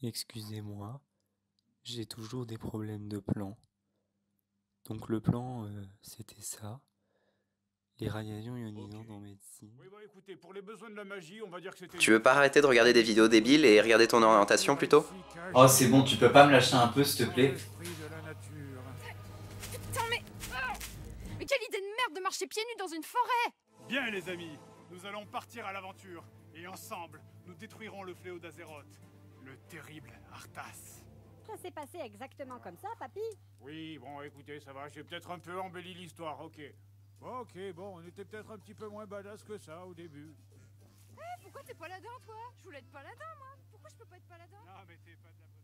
Excusez-moi, j'ai toujours des problèmes de plan. Donc le plan, c'était ça. Les radiations ionisantes en médecine. Oui, bah écoutez, pour les besoins de la magie, on va dire que c'était... Tu veux pas arrêter de regarder des vidéos débiles et regarder ton orientation plutôt? Oh c'est bon, tu peux pas me lâcher un peu s'il te plaît? Putain mais... Mais quelle idée de merde de marcher pieds nus dans une forêt! Bien les amis, nous allons partir à l'aventure, et ensemble, nous détruirons le fléau d'Azeroth, le terrible Arthas. Ça s'est passé exactement comme ça, papy? Oui, bon écoutez, ça va, j'ai peut-être un peu embelli l'histoire, ok. Ok, bon, on était peut-être un petit peu moins badass que ça au début. Pourquoi t'es paladin toi? Je voulais être paladin moi! Pourquoi je peux pas être paladin? Non mais t'es pas de la bonne...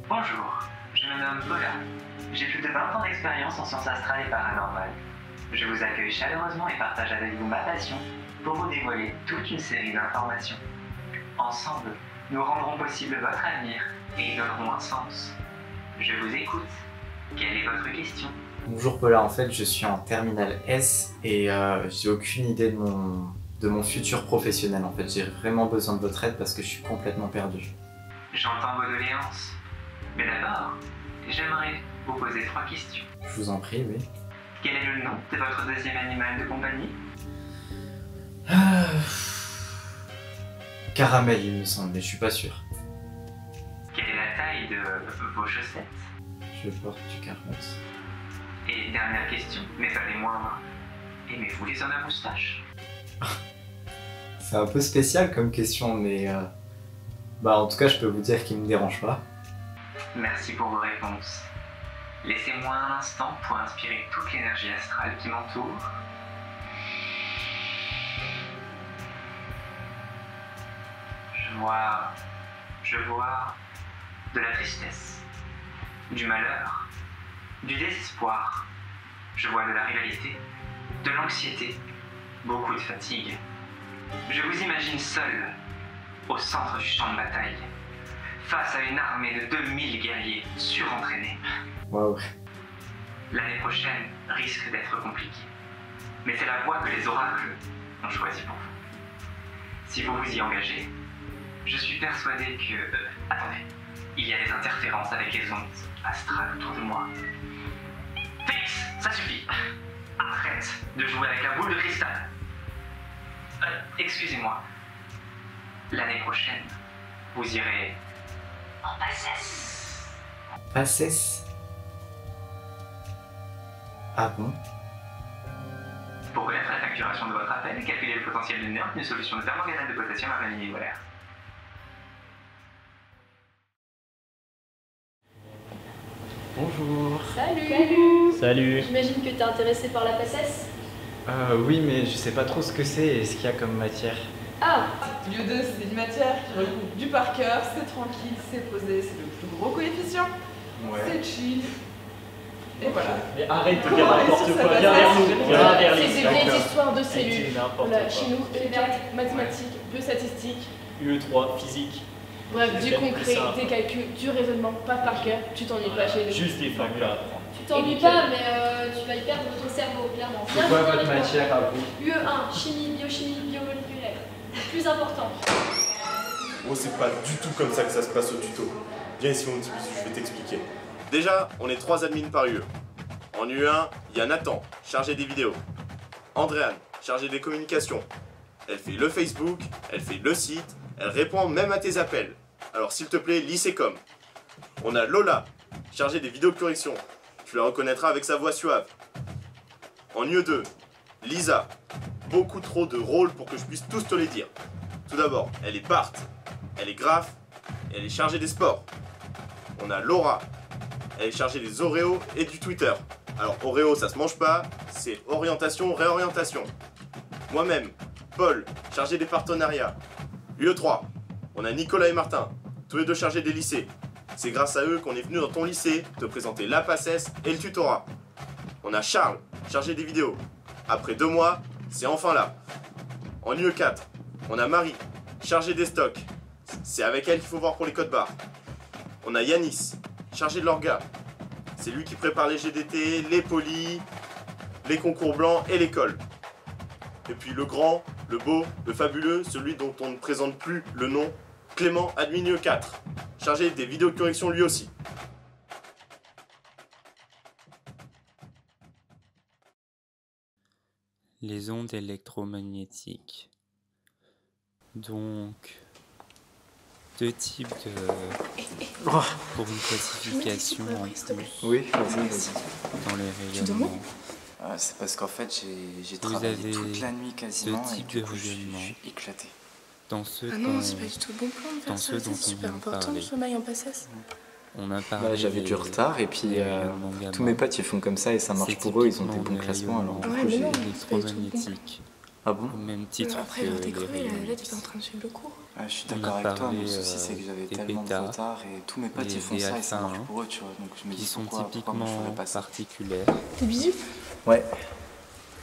Bonjour, je me nomme Paula. J'ai plus de 20 ans d'expérience en sciences astrales et paranormales. Je vous accueille chaleureusement et partage avec vous ma passion pour vous dévoiler toute une série d'informations. Ensemble, nous rendrons possible votre avenir et y donnerons un sens. Je vous écoute. Quelle est votre question? Bonjour Paula, en fait je suis en terminale S et j'ai aucune idée de mon futur professionnel en fait. J'ai vraiment besoin de votre aide parce que je suis complètement perdu. J'entends vos doléances. Mais d'abord, j'aimerais vous poser 3 questions. Je vous en prie, oui. Quel est le nom de votre deuxième animal de compagnie? Caramel il me semble, mais je suis pas sûr. Quelle est la taille de vos chaussettes? Je porte du caramel. Et dernière question, mais pas les moindres. Aimez-vous les hommes à moustache? C'est un peu spécial comme question, mais en tout cas je peux vous dire qu'il me dérange pas. Merci pour vos réponses. Laissez-moi un instant pour inspirer toute l'énergie astrale qui m'entoure. Je vois de la tristesse, du malheur, du désespoir. Je vois de la rivalité, de l'anxiété, beaucoup de fatigue. Je vous imagine seul, au centre du champ de bataille, face à une armée de 2000 guerriers surentraînés. Waouh. L'année prochaine risque d'être compliquée. Mais c'est la voie que les oracles ont choisie pour vous. Si vous vous y engagez, je suis persuadé que... attendez, il y a des interférences avec les ondes astrales autour de moi. Félix, ça suffit. Arrête de jouer avec la boule de cristal. Excusez-moi. L'année prochaine, vous irez en bassesse. Bassesse? Ah bon? Pour connaître la facturation de votre appel, calculez le potentiel d'une heure, une solution de permanganate de potassium à vanille molaire. Bonjour. Salut. Salut. J'imagine que t'es intéressé par la PSS? Oui, mais je sais pas trop ce que c'est et ce qu'il y a comme matière. Ah, Lieu 2, c'est une matière qui regroupe du par cœur, c'est tranquille, c'est posé, c'est le plus gros coefficient, c'est chill. Et voilà. Mais arrête de Comment dire aller n'importe sur sa quoi, base viens vers nous, de- viens vers c'est les des vieilles histoires de cellules. Voilà, chez nous, P4, mathématiques, biostatistique, UE3, physique. bref, du C'est concret, simple. des calculs, du raisonnement, pas par cœur, tu t'ennuies pas chez nous. Juste des formules à apprendre. Tu T'ennuies pas, mais tu vas y perdre ton cerveau, clairement. C'est quoi votre matière à vous? UE1, chimie, biochimie, biomoléculaire. Plus important. Oh, c'est pas du tout comme ça que ça se passe au tuto. Viens ici mon petit bisou, je vais t'expliquer. Déjà, on est 3 admins par UE. En UE1, il y a Nathan, chargé des vidéos. Andréane, chargée des communications. Elle fait le Facebook, elle fait le site, elle répond même à tes appels. Alors s'il te plaît, lis ses coms. On a Lola, chargée des vidéos de correction. Tu la reconnaîtras avec sa voix suave. En UE2, Lisa. Beaucoup trop de rôles pour que je puisse tous te les dire. Tout d'abord, elle est Bart. Elle est Graf. Et elle est chargée des sports. On a Laura. elle est chargée des Oreos et du Twitter. Alors Oreo ça se mange pas, c'est orientation, réorientation. Moi-même, Paul, chargé des partenariats. UE3, on a Nicolas et Martin, tous les deux chargés des lycées. C'est grâce à eux qu'on est venu dans ton lycée te présenter la PACES et le tutorat. On a Charles, chargé des vidéos. Après 2 mois, c'est enfin là. En UE4, on a Marie, chargée des stocks. C'est avec elle qu'il faut voir pour les codes barres. On a Yanis, chargé de l'orga. C'est lui qui prépare les GDT, les polis, les concours blancs et l'école. Et puis le grand, le beau, le fabuleux, celui dont on ne présente plus le nom, Clément, admin UE4, chargé des vidéos de correction lui aussi. Les ondes électromagnétiques. Donc, 2 types de... pour une classification en plus Oui, vas-y. dans les rayonnements. C'est parce qu'en fait, j'ai Vous travaillé avez toute la nuit quasiment 2 et types du de coup, je rayonnements. suis éclaté. Dans ceux Ah non, c'est pas du tout le bon plan de faire ça, dont c'est on super vient de important parler. le sommeil en PACES. On a parlé Bah, j'avais du retard et puis tous mes potes ils font comme ça et ça marche pour eux, ils ont des bons classements alors du Ouais, coup mais j'ai... non. électromagnétiques. Ah bon? Au même titre Après, que alors t'es les crevé, rayons là t'es X. pas en train de suivre le cours. Ah, je suis On a d'accord avec toi, mais le parlé, souci c'est que j'avais des tellement de bêtas, retard et tous mes potes des ils font ça et ça marche alpha 1, pour eux, tu vois, donc je me qui dis sont pourquoi moi je typiquement ferais pas ça? particulières. T'es bisu? Ouais.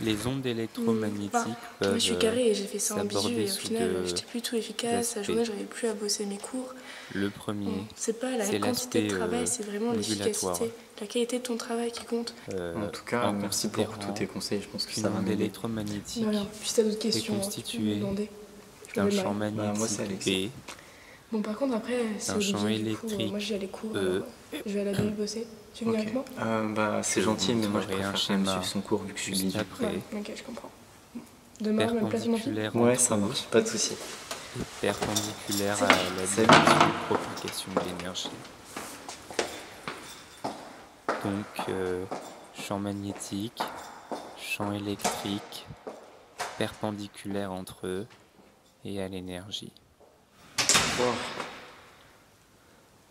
Les ondes électromagnétiques Moi peuvent je suis carré et j'ai fait ça en bisu s'aborder et au sous final 2 j'étais plus tout efficace, la aspects. journée j'arrivais plus à bosser mes cours. Le premier, C'est pas la c'est quantité de l'aspect travail, c'est vraiment ondulatoire. l'efficacité, la qualité de ton travail qui compte. En tout cas, en merci pour tous considérant tes conseils, je pense que qu'une ça va onde m'aider. électromagnétique Voilà, puis si t'as d'autres est questions, tu peux me constituée demander. Je d'un me champ demande. Bah, moi, c'est magnétique Alexis. B, Bon par contre après c'est d'un champ Olivier du coup, électrique moi j'y allais cours, E. alors, je vais à la BU bosser. Tu viens Ok. avec moi? Bah c'est gentil, mais moi je montrerai un préfère quand même schéma suivre son cours vu que je suis juste bisu. après, Ouais, ok je comprends. Demain, même place mon fils? perpendiculaire Ouais, entre ça marche, pas de souci. et perpendiculaire à la Salut. direction de propagation de l'énergie. Donc, champ magnétique, champ électrique, perpendiculaire entre eux et à l'énergie.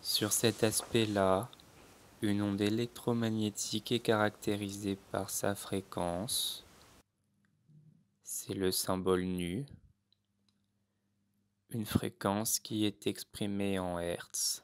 Sur cet aspect-là, une onde électromagnétique est caractérisée par sa fréquence, c'est le symbole nu, une fréquence qui est exprimée en Hertz.